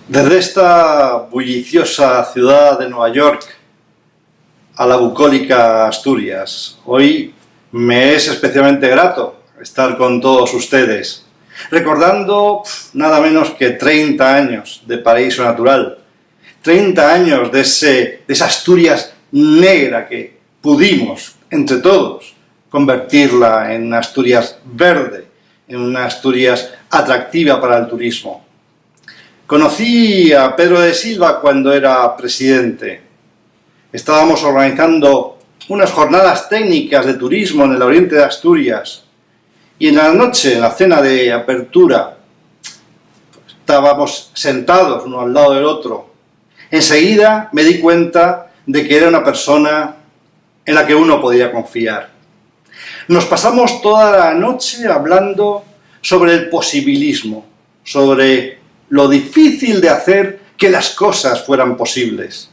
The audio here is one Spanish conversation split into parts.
Desde esta bulliciosa ciudad de Nueva York a la bucólica Asturias, hoy me es especialmente grato estar con todos ustedes, recordando nada menos que 30 años de Paraíso Natural, 30 años de esa Asturias negra que pudimos, entre todos, convertirla en una Asturias verde, en una Asturias atractiva para el turismo. Conocí a Pedro de Silva cuando era presidente. Estábamos organizando unas jornadas técnicas de turismo en el oriente de Asturias y en la noche, en la cena de apertura, estábamos sentados uno al lado del otro. Enseguida me di cuenta de que era una persona en la que uno podía confiar. Nos pasamos toda la noche hablando sobre el posibilismo, sobre lo difícil de hacer que las cosas fueran posibles.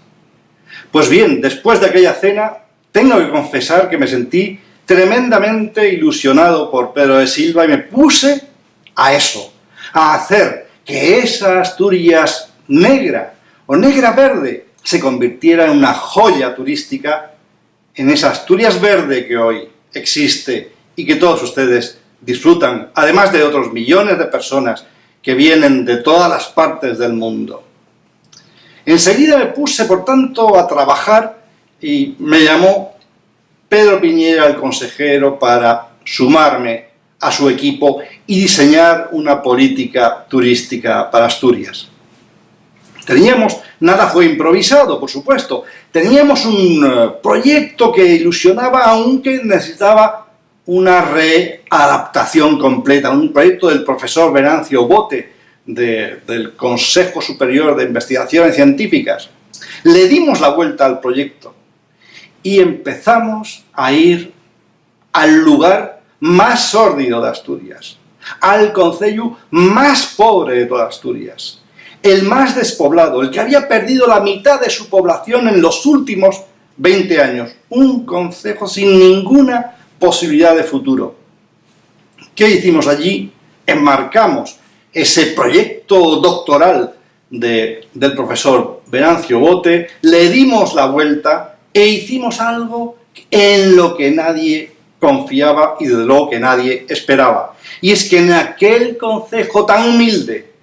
Pues bien, después de aquella cena, tengo que confesar que me sentí tremendamente ilusionado por Pedro de Silva y me puse a eso, a hacer que esa Asturias negra o negra-verde se convirtiera en una joya turística, en esa Asturias verde que hoy existe y que todos ustedes disfrutan, además de otros millones de personas que vienen de todas las partes del mundo. Enseguida me puse, por tanto, a trabajar y me llamó Pedro Piñera, el consejero, para sumarme a su equipo y diseñar una política turística para Asturias. Nada fue improvisado, por supuesto, teníamos un proyecto que ilusionaba, aunque necesitaba una readaptación completa, un proyecto del profesor Venancio Bote, del Consejo Superior de Investigaciones Científicas. Le dimos la vuelta al proyecto y empezamos a ir al lugar más sórdido de Asturias, al concello más pobre de toda Asturias, el más despoblado, el que había perdido la mitad de su población en los últimos 20 años, un concejo sin ninguna posibilidad de futuro. ¿Qué hicimos allí? Enmarcamos ese proyecto doctoral del profesor Venancio Bote, le dimos la vuelta e hicimos algo en lo que nadie confiaba y desde luego que nadie esperaba. Y es que en aquel concejo tan humilde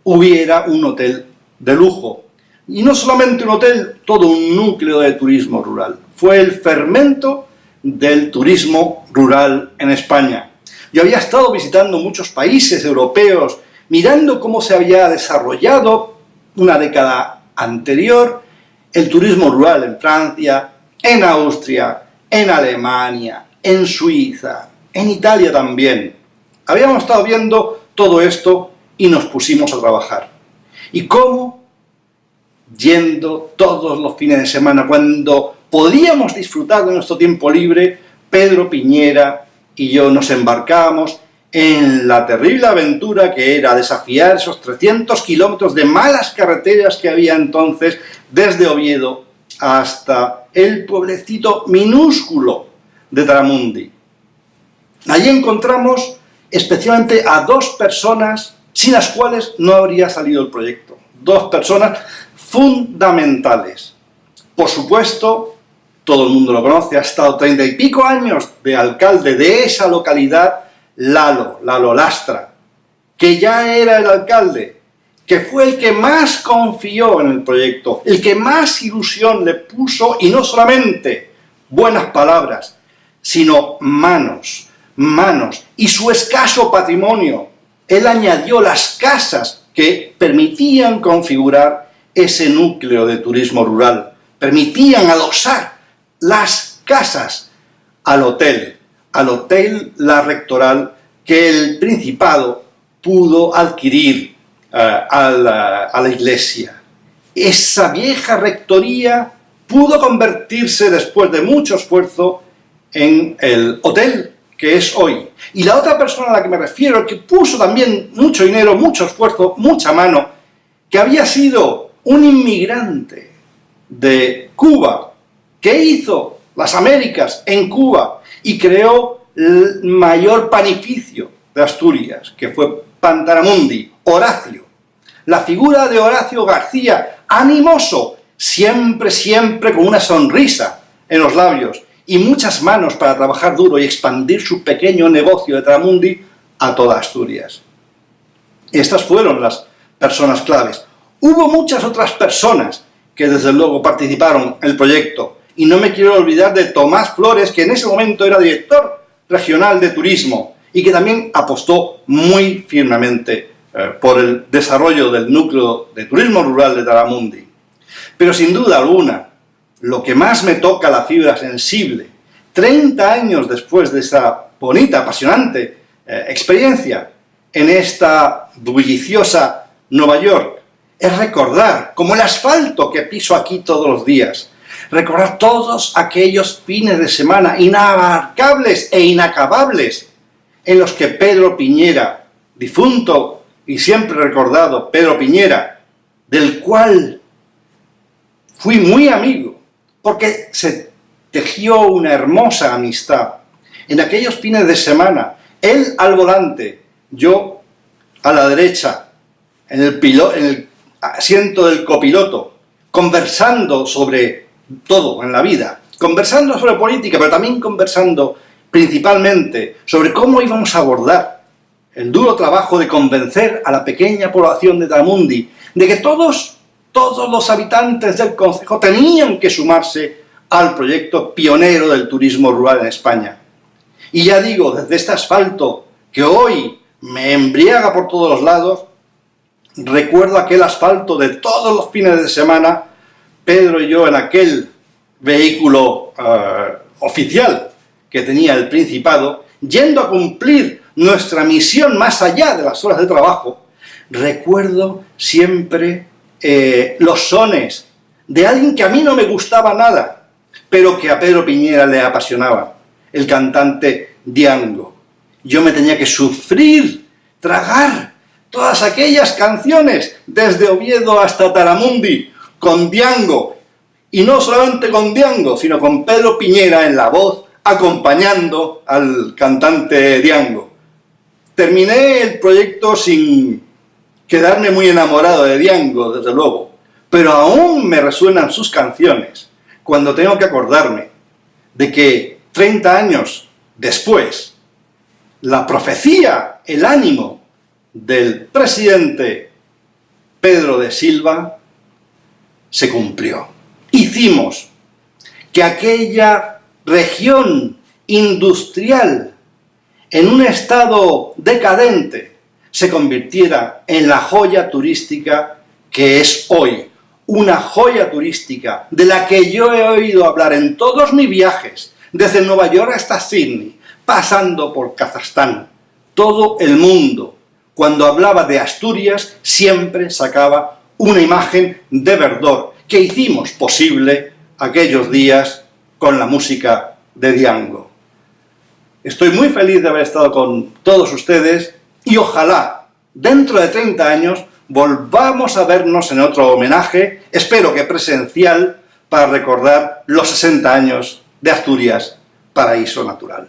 hubiera un hotel de lujo. Y no solamente un hotel, todo un núcleo de turismo rural. Fue el fermento del turismo rural en España. Yo había estado visitando muchos países europeos, mirando cómo se había desarrollado una década anterior el turismo rural en Francia, en Austria, en Alemania, en Suiza, en Italia también. Habíamos estado viendo todo esto y nos pusimos a trabajar. ¿Y cómo? Yendo todos los fines de semana, cuando podíamos disfrutar de nuestro tiempo libre, Pedro Piñera y yo nos embarcábamos en la terrible aventura que era desafiar esos 300 kilómetros de malas carreteras que había entonces desde Oviedo hasta el pueblecito minúsculo de Tramundi. Allí encontramos especialmente a dos personas sin las cuales no habría salido el proyecto. Dos personas fundamentales. Por supuesto, todo el mundo lo conoce, ha estado 30 y pico años de alcalde de esa localidad, Lalo Lastra, que ya era el alcalde, que fue el que más confió en el proyecto, el que más ilusión le puso, y no solamente buenas palabras, sino manos, y su escaso patrimonio. Él añadió las casas que permitían configurar ese núcleo de turismo rural, permitían adosar las casas al hotel La Rectoral, que el Principado pudo adquirir a la iglesia. Esa vieja rectoría pudo convertirse después de mucho esfuerzo en el hotel que es hoy. Y la otra persona a la que me refiero, que puso también mucho dinero, mucho esfuerzo, mucha mano, que había sido un inmigrante de Cuba, que hizo las Américas en Cuba y creó el mayor panificio de Asturias, que fue Pantaramundi, Horacio. la figura de Horacio García, animoso, siempre, siempre con una sonrisa en los labios y muchas manos para trabajar duro y expandir su pequeño negocio de Taramundi a toda Asturias. Estas fueron las personas claves. Hubo muchas otras personas que desde luego participaron en el proyecto, y no me quiero olvidar de Tomás Flores, que en ese momento era director regional de turismo y que también apostó muy firmemente por el desarrollo del núcleo de turismo rural de Taramundi. Pero sin duda alguna, lo que más me toca la fibra sensible, 30 años después de esa bonita, apasionante experiencia en esta bulliciosa Nueva York, es recordar, como el asfalto que piso aquí todos los días, recordar todos aquellos fines de semana inabarcables e inacabables en los que Pedro Piñera, difunto y siempre recordado Pedro Piñera, del cual fui muy amigo, porque se tejió una hermosa amistad. En aquellos fines de semana, él al volante, yo a la derecha, en el asiento del copiloto, conversando sobre todo en la vida, conversando sobre política, pero también conversando principalmente sobre cómo íbamos a abordar el duro trabajo de convencer a la pequeña población de Taramundi de que todos los habitantes del concejo tenían que sumarse al proyecto pionero del turismo rural en España. Y ya digo, desde este asfalto que hoy me embriaga por todos los lados, recuerdo aquel asfalto de todos los fines de semana, Pedro y yo en aquel vehículo oficial que tenía el Principado, yendo a cumplir nuestra misión más allá de las horas de trabajo. Recuerdo siempre los sones de alguien que a mí no me gustaba nada, pero que a Pedro Piñera le apasionaba, el cantante Diango. Yo me tenía que sufrir, tragar todas aquellas canciones, desde Oviedo hasta Taramundi, con Diango, y no solamente con Diango, sino con Pedro Piñera en la voz, acompañando al cantante Diango. Terminé el proyecto sin quedarme muy enamorado de Diango, desde luego, pero aún me resuenan sus canciones cuando tengo que acordarme de que 30 años después, la profecía, el ánimo del presidente Pedro de Silva se cumplió. Hicimos que aquella región industrial en un estado decadente se convirtiera en la joya turística que es hoy. Una joya turística de la que yo he oído hablar en todos mis viajes, desde Nueva York hasta Sydney, pasando por Kazajstán. Todo el mundo, cuando hablaba de Asturias, siempre sacaba una imagen de verdor que hicimos posible aquellos días con la música de Diango. Estoy muy feliz de haber estado con todos ustedes y ojalá dentro de 30 años volvamos a vernos en otro homenaje, espero que presencial, para recordar los 60 años de Asturias, paraíso natural.